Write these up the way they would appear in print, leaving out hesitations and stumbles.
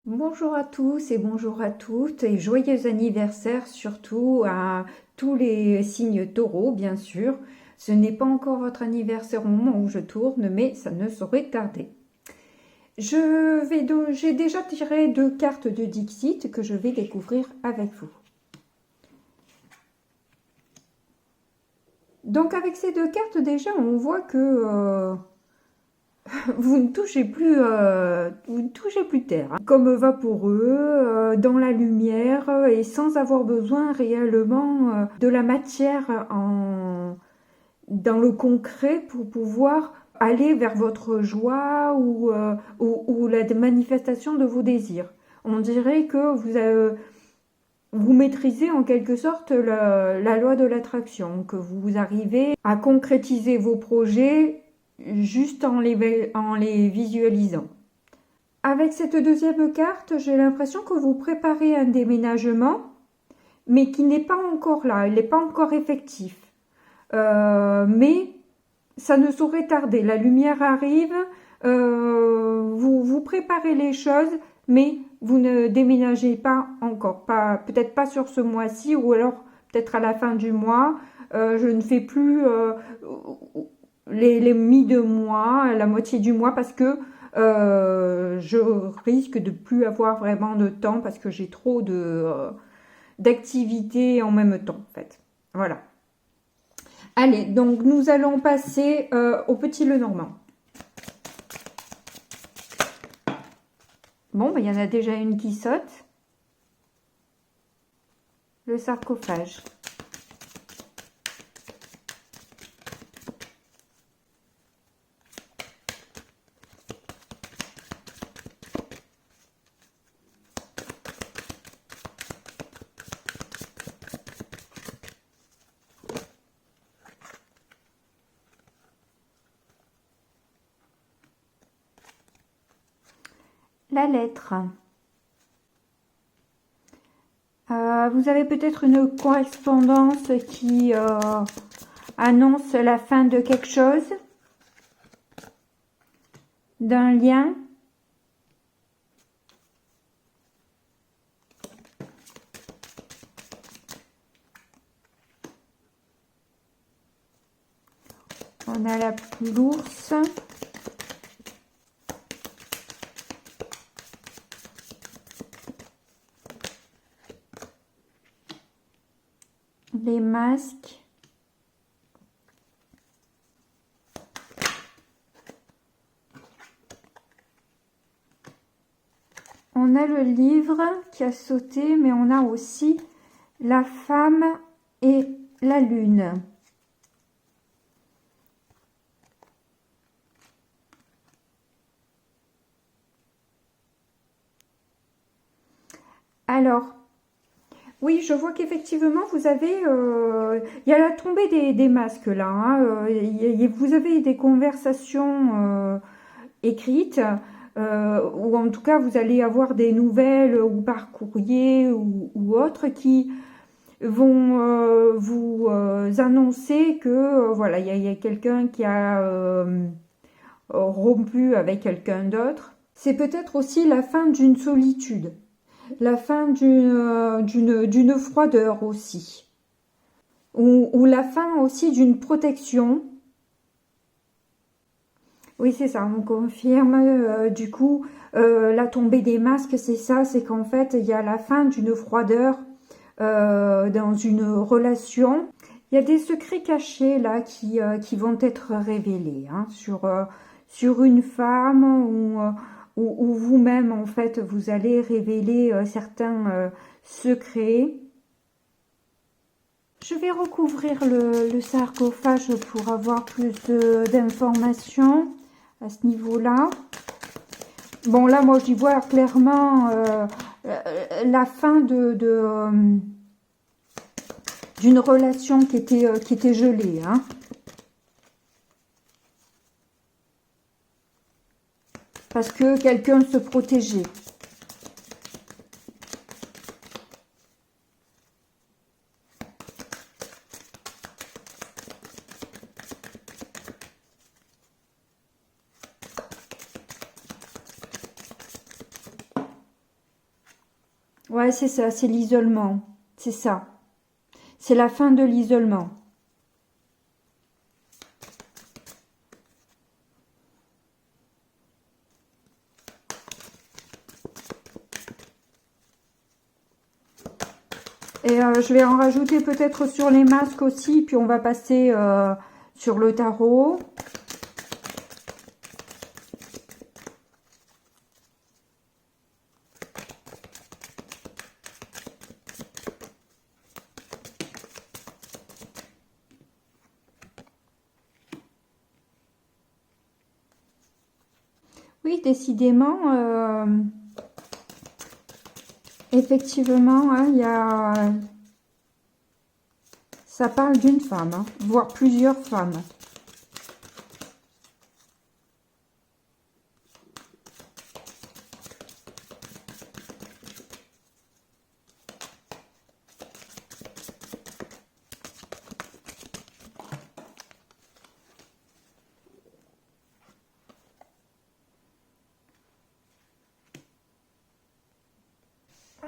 Bonjour à tous et bonjour à toutes et joyeux anniversaire surtout à tous les signes taureaux bien sûr. Ce n'est pas encore votre anniversaire au moment où je tourne mais ça ne saurait tarder. J'ai déjà tiré 2 cartes de Dixit que je vais découvrir avec vous. Donc avec ces 2 cartes déjà on voit que vous ne touchez plus, terre, hein. Comme vaporeux, dans la lumière et sans avoir besoin réellement de la matière dans le concret pour pouvoir aller vers votre joie ou la manifestation de vos désirs. On dirait que vous maîtrisez en quelque sorte la loi de l'attraction, que vous arrivez à concrétiser vos projets juste en les visualisant. Avec cette deuxième carte, j'ai l'impression que vous préparez un déménagement, mais qui n'est pas encore là, il n'est pas encore effectif. Mais ça ne saurait tarder, la lumière arrive, vous préparez les choses, mais vous ne déménagez pas encore, peut-être pas sur ce mois-ci, ou alors peut-être à la fin du mois. Je ne fais plus les mi-de-mois, la moitié du mois, parce que je risque de plus avoir vraiment de temps, parce que j'ai trop d'activités en même temps, en fait. Voilà. Allez, donc nous allons passer au petit Lenormand. Bon, ben, il y en a déjà une qui saute. Le sarcophage. La lettre. Vous avez peut-être une correspondance qui annonce la fin de quelque chose, d'un lien. On a l'ours. Les masques. On a le livre qui a sauté, mais on a aussi la femme et la lune. Alors, oui, je vois qu'effectivement, vous avez... il y a la tombée des masques là. Hein, vous avez des conversations écrites, ou en tout cas, vous allez avoir des nouvelles ou par courrier ou autres qui vont vous annoncer que voilà, il y a quelqu'un qui a rompu avec quelqu'un d'autre. C'est peut-être aussi la fin d'une solitude. La fin d'une froideur aussi, ou la fin aussi d'une protection. Oui, c'est ça, on confirme. Du coup, la tombée des masques, c'est ça, c'est qu'en fait, il y a la fin d'une froideur dans une relation. Il y a des secrets cachés là qui vont être révélés hein, sur une femme ou vous-même en fait vous allez révéler certains secrets. Je vais recouvrir le sarcophage pour avoir plus d'informations à ce niveau-là. Bon là moi j'y vois clairement la fin d'une relation qui était gelée. Hein. Parce que quelqu'un se protégeait. Ouais, c'est ça, c'est l'isolement. C'est ça. C'est la fin de l'isolement. Et je vais en rajouter peut-être sur les masques aussi, puis on va passer sur le tarot. Oui, décidément, effectivement, hein, ça parle d'une femme, hein, voire plusieurs femmes.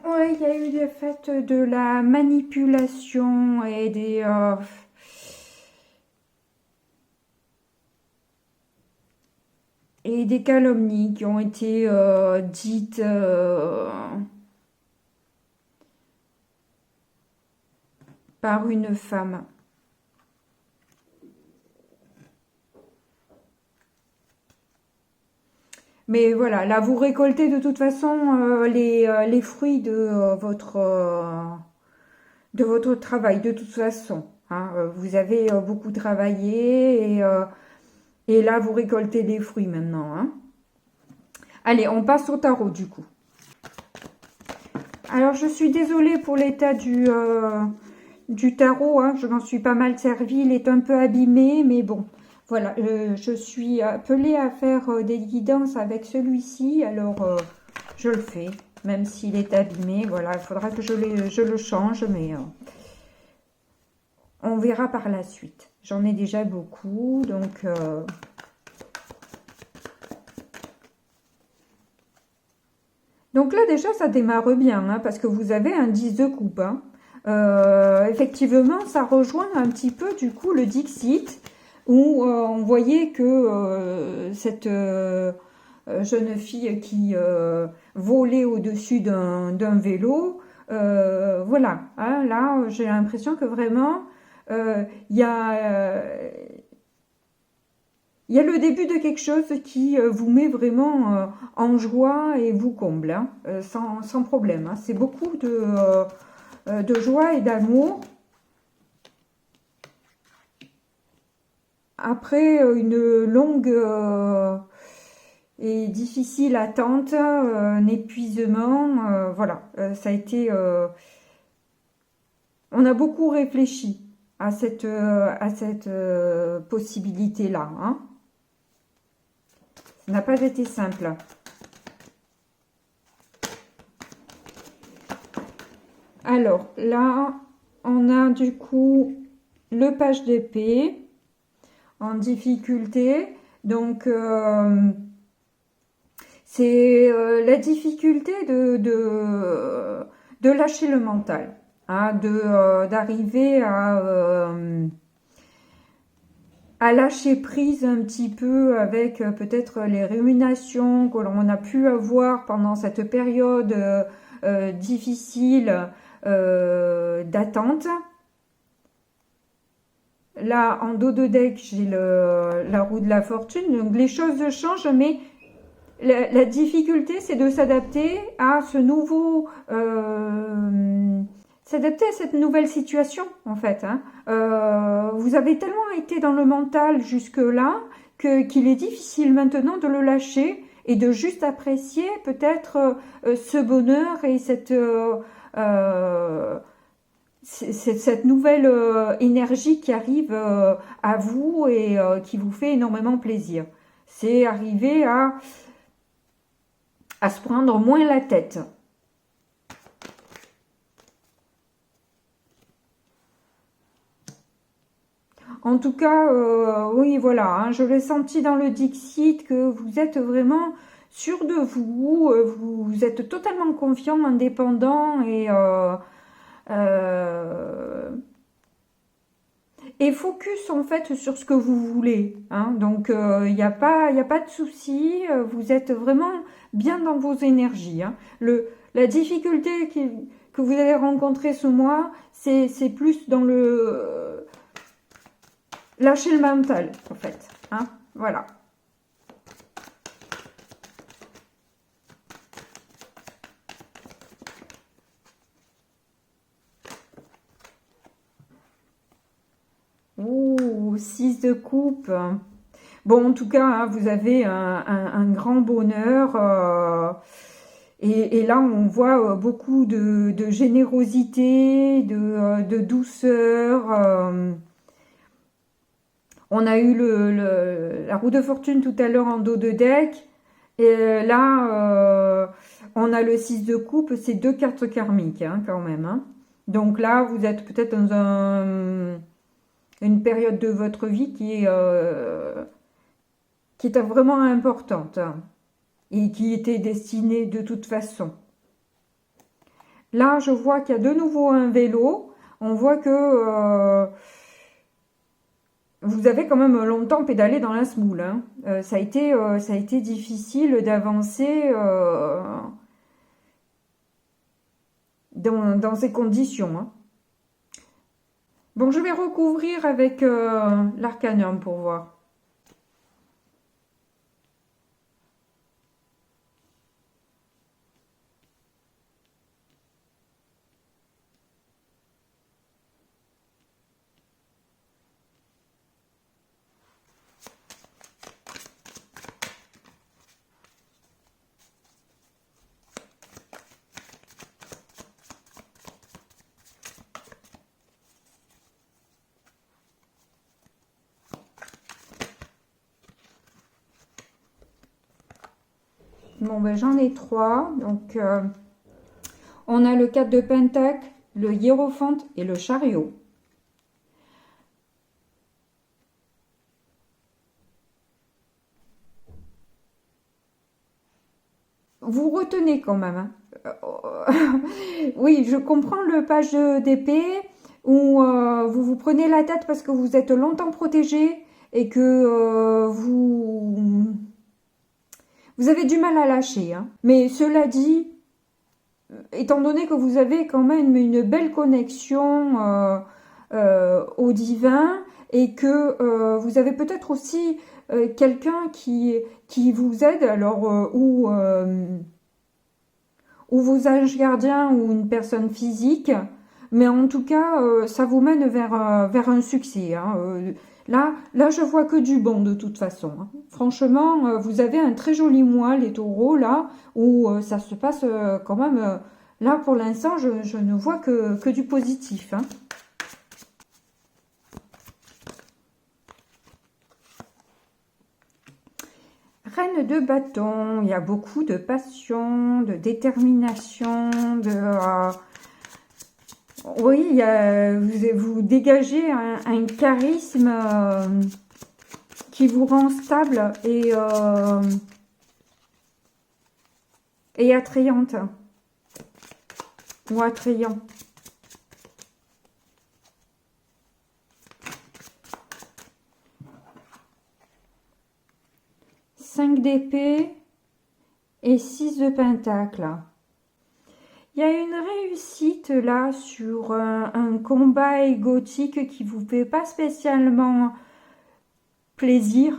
Ouais, il y a eu le fait de la manipulation et des calomnies qui ont été dites par une femme. Mais voilà, là, vous récoltez de toute façon les fruits de votre travail, de toute façon. Hein. Vous avez beaucoup travaillé et là, vous récoltez les fruits maintenant. Hein. Allez, on passe au tarot du coup. Alors, je suis désolée pour l'état du tarot. Hein. Je m'en suis pas mal servi. Il est un peu abîmé, mais bon. Voilà, je suis appelée à faire des guidances avec celui-ci. Alors, je le fais, même s'il est abîmé. Voilà, il faudra que je le change, mais on verra par la suite. J'en ai déjà beaucoup, donc... Donc là, déjà, ça démarre bien, hein, parce que vous avez un 10 de coupe. Hein. Effectivement, ça rejoint un petit peu, du coup, le Dixit, où on voyait que cette jeune fille qui volait au-dessus d'un vélo, voilà, hein, là, j'ai l'impression que vraiment, il y a le début de quelque chose qui vous met vraiment en joie et vous comble, hein, sans problème. Hein. C'est beaucoup de joie et d'amour. Après une longue et difficile attente, un épuisement, voilà, ça a été... on a beaucoup réfléchi à cette possibilité-là, hein. Ça n'a pas été simple. Alors, là, on a du coup le page d'épée en difficulté. Donc, c'est la difficulté de lâcher le mental, hein, d'arriver à lâcher prise un petit peu avec peut-être les ruminations que l'on a pu avoir pendant cette période difficile d'attente. Là, en dos de deck, j'ai la roue de la fortune. Donc, les choses changent, mais la difficulté, c'est de s'adapter à ce nouveau... s'adapter à cette nouvelle situation, en fait. Hein. Vous avez tellement été dans le mental jusque-là qu'il est difficile maintenant de le lâcher et de juste apprécier peut-être ce bonheur et cette nouvelle énergie qui arrive à vous et qui vous fait énormément plaisir. C'est arriver à se prendre moins la tête. En tout cas, oui, voilà, hein, je l'ai senti dans le Dixit que vous êtes vraiment sûr de vous, vous êtes totalement confiant, indépendant et focus en fait sur ce que vous voulez. Hein. Donc il n'y a pas de souci, vous êtes vraiment bien dans vos énergies. Hein. La difficulté que vous allez rencontrer ce mois, c'est plus dans le lâcher le mental en fait. Hein. Voilà. Ouh, 6 de coupe. Bon, en tout cas, hein, vous avez un grand bonheur. Et là, on voit beaucoup de générosité, de douceur. On a eu la roue de fortune tout à l'heure en dos de deck. Et là, on a le 6 de coupe. C'est deux cartes karmiques, hein, quand même. Hein. Donc là, vous êtes peut-être dans une période de votre vie qui est vraiment importante et qui était destinée de toute façon. Là, je vois qu'il y a de nouveau un vélo. On voit que vous avez quand même longtemps pédalé dans la semoule. Hein. Ça a été difficile d'avancer dans ces conditions. Hein. Bon, je vais recouvrir avec l'arcanum pour voir. Bon, ben j'en ai 3. Donc, on a le 4 de Pentacle, le Hiérophante et le Chariot. Vous retenez quand même. Hein. Oui, je comprends le page d'épée où vous vous prenez la tête parce que vous êtes longtemps protégé et que vous avez du mal à lâcher. Hein. Mais cela dit, étant donné que vous avez quand même une belle connexion au divin et que vous avez peut-être aussi quelqu'un qui vous aide, alors ou vos anges gardiens ou une personne physique, mais en tout cas, ça vous mène vers un succès. Hein. Là, je vois que du bon de toute façon. Hein. Franchement, vous avez un très joli mois, les taureaux, là, où ça se passe quand même. Là, pour l'instant, je ne vois que du positif. Hein. Reine de bâton, il y a beaucoup de passion, de détermination, oui, vous dégagez un charisme qui vous rend stable et attrayante. Ou attrayant. Cinq d'épée et 6 de pentacle. Il y a une réussite là sur un combat égotique qui vous fait pas spécialement plaisir,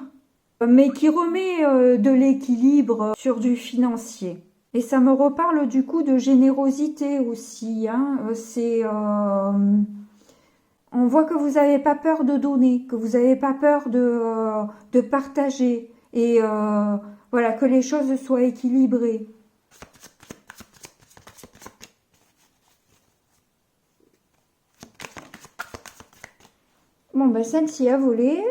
mais qui remet de l'équilibre sur du financier. Et ça me reparle du coup de générosité aussi. Hein. On voit que vous n'avez pas peur de donner, que vous n'avez pas peur de partager. Et voilà, que les choses soient équilibrées. Bon, ben celle-ci a volé.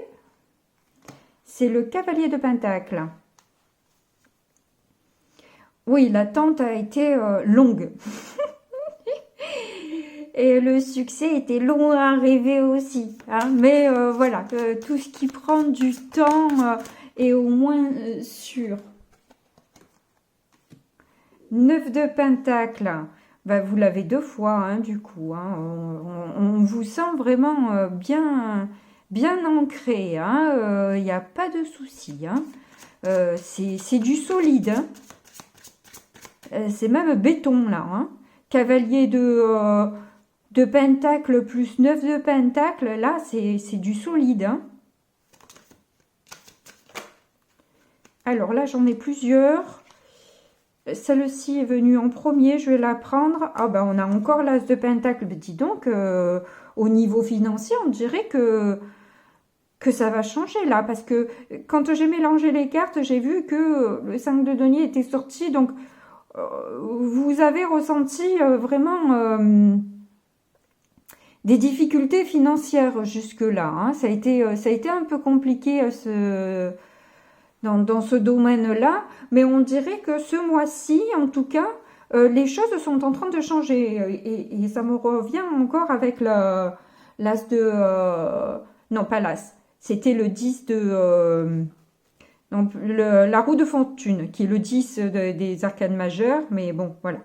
C'est le cavalier de Pentacle. Oui, l'attente a été longue. Et le succès était long à arriver aussi. Hein. Mais voilà, tout ce qui prend du temps est au moins sûr. 9 de Pentacle. Ben, vous l'avez 2 fois, hein, du coup. Hein. On vous sent vraiment bien ancré. Il n'y a pas de souci. Hein. C'est du solide. Hein. C'est même béton, là. Hein. Cavalier de Pentacle plus 9 de Pentacle. Là, c'est du solide. Hein. Alors là, j'en ai plusieurs. Celle-ci est venue en premier, je vais la prendre. Ah ben, on a encore l'as de Pentacle. Dis donc, au niveau financier, on dirait que ça va changer là. Parce que quand j'ai mélangé les cartes, j'ai vu que le 5 de denier était sorti. Donc, vous avez ressenti vraiment des difficultés financières jusque-là. Hein. Ça a été un peu compliqué dans ce domaine-là, mais on dirait que ce mois-ci, en tout cas, les choses sont en train de changer. Et ça me revient encore avec l'as de... non, pas l'as. C'était le 10 de... donc, la roue de fortune, qui est le 10 des arcanes majeures, mais bon, voilà.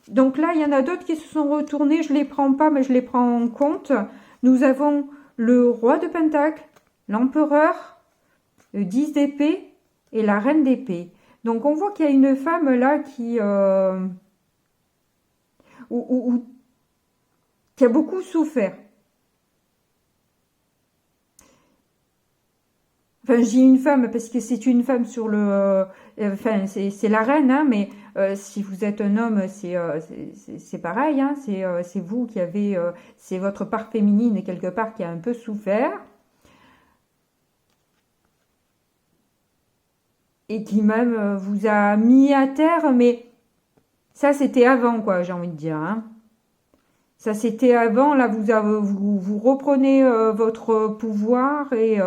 Donc là, il y en a d'autres qui se sont retournés. Je ne les prends pas, mais je les prends en compte. Nous avons le roi de Pentacle, l'empereur, le 10 d'épée et la reine d'épée. Donc on voit qu'il y a une femme là qui a beaucoup souffert. Enfin, je dis une femme parce que c'est une femme sur le... enfin, c'est la reine, hein, mais si vous êtes un homme, c'est pareil. Hein, c'est vous qui avez... c'est votre part féminine quelque part qui a un peu souffert. Et qui même vous a mis à terre, mais ça c'était avant, quoi, j'ai envie de dire. Hein. Ça c'était avant, là vous reprenez votre pouvoir et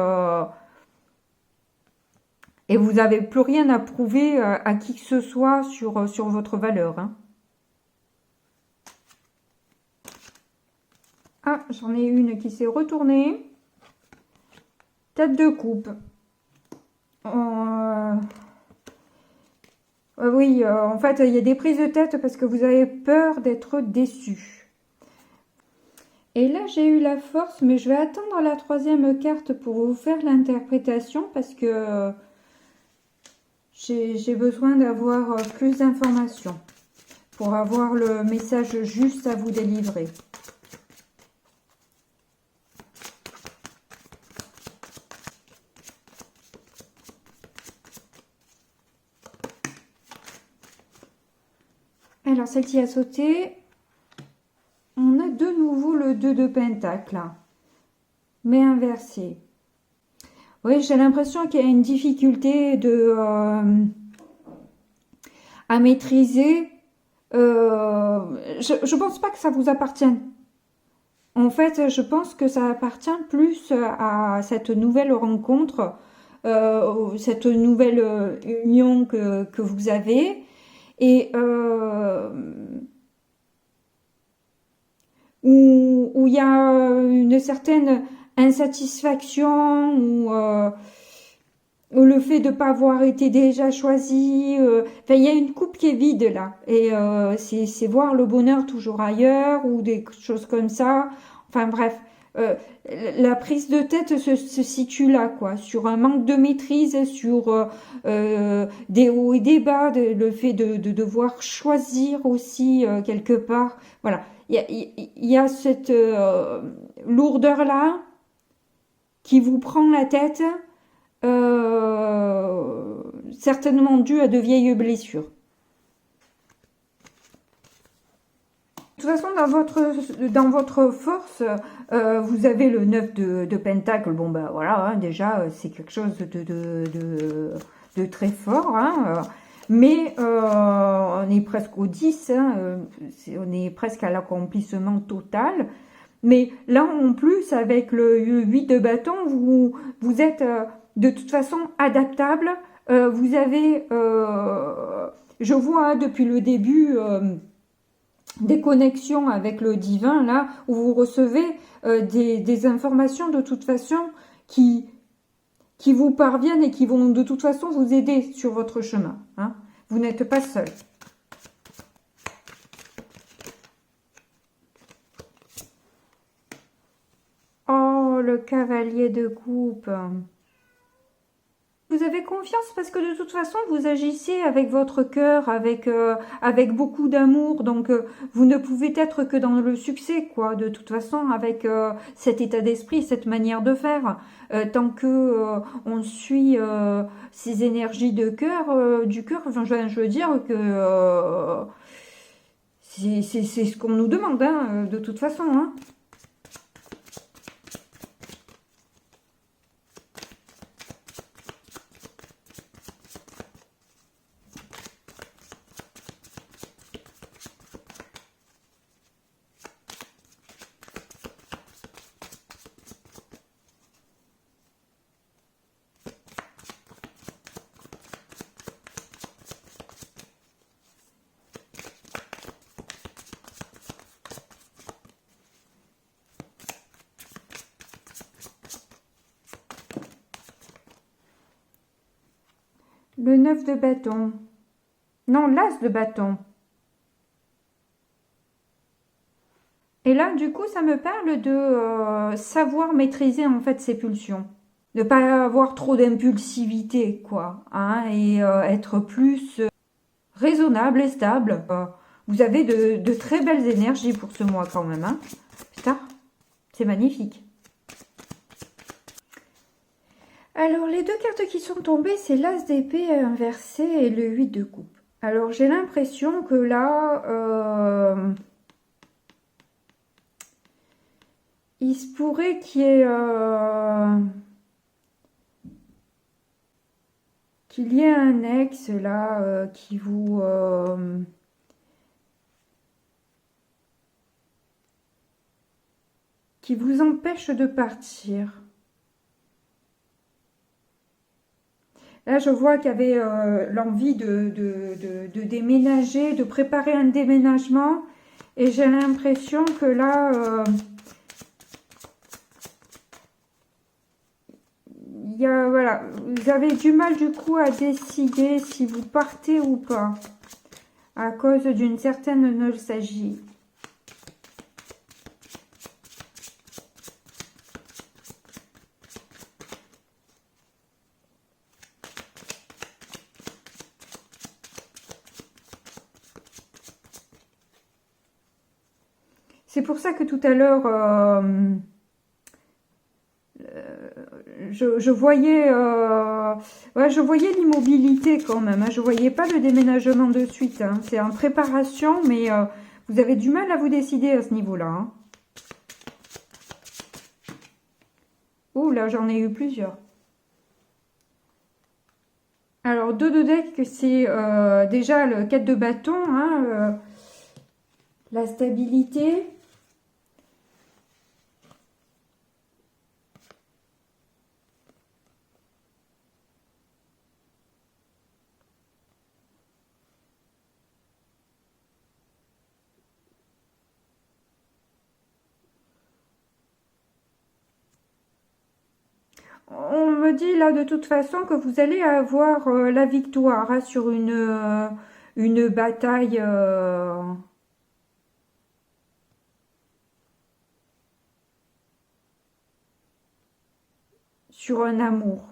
vous n'avez plus rien à prouver à qui que ce soit sur votre valeur. Hein. Ah, j'en ai une qui s'est retournée. Tête de coupe. Oui, en fait, il y a des prises de tête parce que vous avez peur d'être déçu. Et là, j'ai eu la force, mais je vais attendre la 3e carte pour vous faire l'interprétation parce que j'ai besoin d'avoir plus d'informations pour avoir le message juste à vous délivrer. Alors, celle-ci a sauté. On a de nouveau le 2 de Pentacle, mais inversé. Oui, j'ai l'impression qu'il y a une difficulté à maîtriser. Je pense pas que ça vous appartienne. En fait, je pense que ça appartient plus à cette nouvelle rencontre, cette nouvelle union que vous avez. Et où il y a une certaine insatisfaction, ou le fait de ne pas avoir été déjà choisi. Enfin, il y a une coupe qui est vide là. Et c'est voir le bonheur toujours ailleurs, ou des choses comme ça. Enfin bref, la prise de tête se situe là, quoi, sur un manque de maîtrise, sur des hauts et des bas, le fait de devoir choisir aussi quelque part. Voilà, il y a cette lourdeur-là qui vous prend la tête, certainement due à de vieilles blessures. De toute façon, dans votre force, vous avez le 9 de Pentacle. Bon, ben voilà, hein, déjà, c'est quelque chose de très fort. Hein, mais on est presque au 10, hein, on est presque à l'accomplissement total. Mais là, en plus, avec le 8 de bâton, vous êtes de toute façon adaptable. Vous avez, je vois hein, depuis le début... des connexions avec le divin, là, où vous recevez des informations de toute façon qui vous parviennent et qui vont de toute façon vous aider sur votre chemin. Hein. Vous n'êtes pas seul. le cavalier de coupe. Vous avez confiance parce que de toute façon, vous agissez avec votre cœur, avec beaucoup d'amour. Donc, vous ne pouvez être que dans le succès, quoi. De toute façon, avec cet état d'esprit, cette manière de faire. Tant que on suit ces énergies de cœur, du cœur, enfin, je veux dire que c'est ce qu'on nous demande, hein, de toute façon, hein. Le 9 de bâton. Non, l'as de bâton. Et là, du coup, ça me parle de savoir maîtriser en fait ses pulsions. Ne pas avoir trop d'impulsivité, quoi. Hein, et être plus raisonnable et stable. Vous avez de très belles énergies pour ce mois quand même. Hein. Putain, c'est magnifique. Alors, les deux cartes qui sont tombées, c'est l'as d'épée inversé et le 8 de coupe. Alors, j'ai l'impression que là, il se pourrait qu'il y ait un ex là qui vous empêche de partir. Là, je vois qu'il y avait l'envie de déménager, de préparer un déménagement. Et j'ai l'impression que là, voilà, vous avez du mal du coup à décider si vous partez ou pas. À cause d'une certaine nostalgie. C'est pour ça que tout à l'heure, je voyais, ouais, je voyais l'immobilité quand même. Hein. Je voyais pas le déménagement de suite. Hein. C'est en préparation, mais vous avez du mal à vous décider à ce niveau-là. Hein. Oh là, j'en ai eu plusieurs. Alors, 2 de deck, c'est déjà le 4 de bâton, hein, la stabilité. On me dit là de toute façon que vous allez avoir la victoire hein, sur une bataille sur un amour.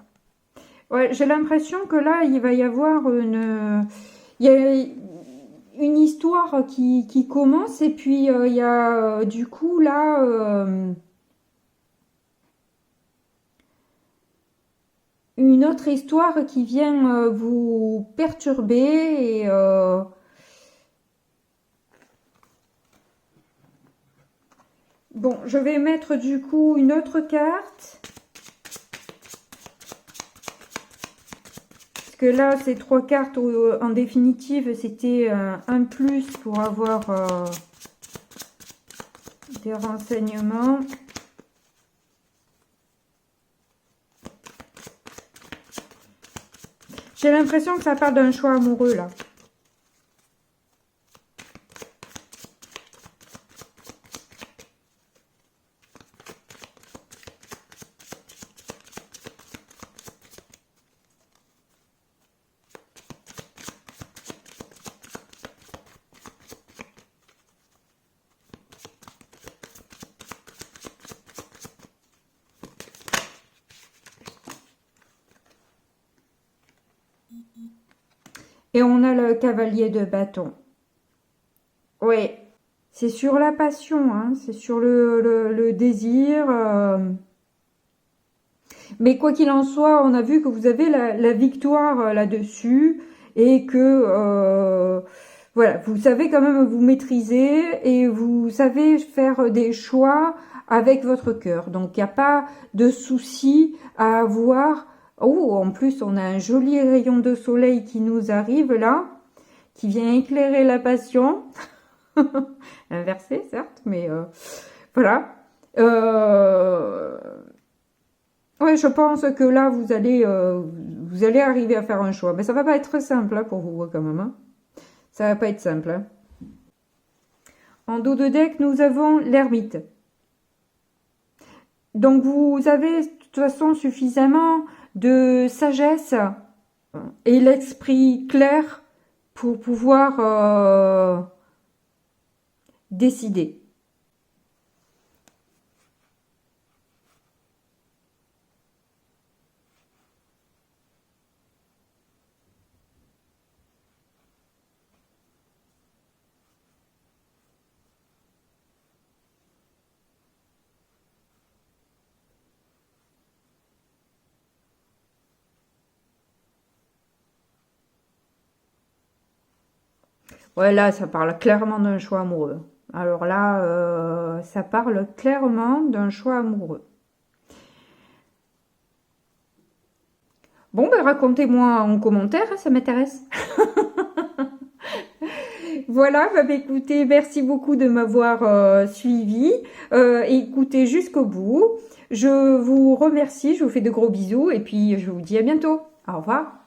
Ouais, j'ai l'impression que là, il va y avoir il y a une histoire qui commence et puis il y a du coup là une autre histoire qui vient vous perturber et bon, je vais mettre du coup une autre carte. Parce que là, ces 3 cartes, en définitive, c'était un plus pour avoir des renseignements. J'ai l'impression que ça part d'un choix amoureux, là. Et on a le cavalier de bâton. Oui, c'est sur la passion, hein, c'est sur le désir. Mais quoi qu'il en soit, on a vu que vous avez la victoire là-dessus et que voilà, vous savez quand même vous maîtriser et vous savez faire des choix avec votre cœur. Donc il n'y a pas de souci à avoir. Oh, en plus on a un joli rayon de soleil qui nous arrive là, qui vient éclairer la passion. Inversé certes, mais voilà. Ouais, je pense que là vous allez arriver à faire un choix, mais ça va pas être simple hein, pour vous quand même. Hein. Ça va pas être simple. Hein. En dos de deck, nous avons l'ermite. Donc vous avez de toute façon suffisamment de sagesse et l'esprit clair pour pouvoir décider. Ouais, là, ça parle clairement d'un choix amoureux. Alors là, ça parle clairement d'un choix amoureux. Bon, ben racontez-moi en commentaire, hein, ça m'intéresse. Voilà, bah, écoutez, merci beaucoup de m'avoir suivi, écoutez jusqu'au bout. Je vous remercie, je vous fais de gros bisous et puis je vous dis à bientôt. Au revoir.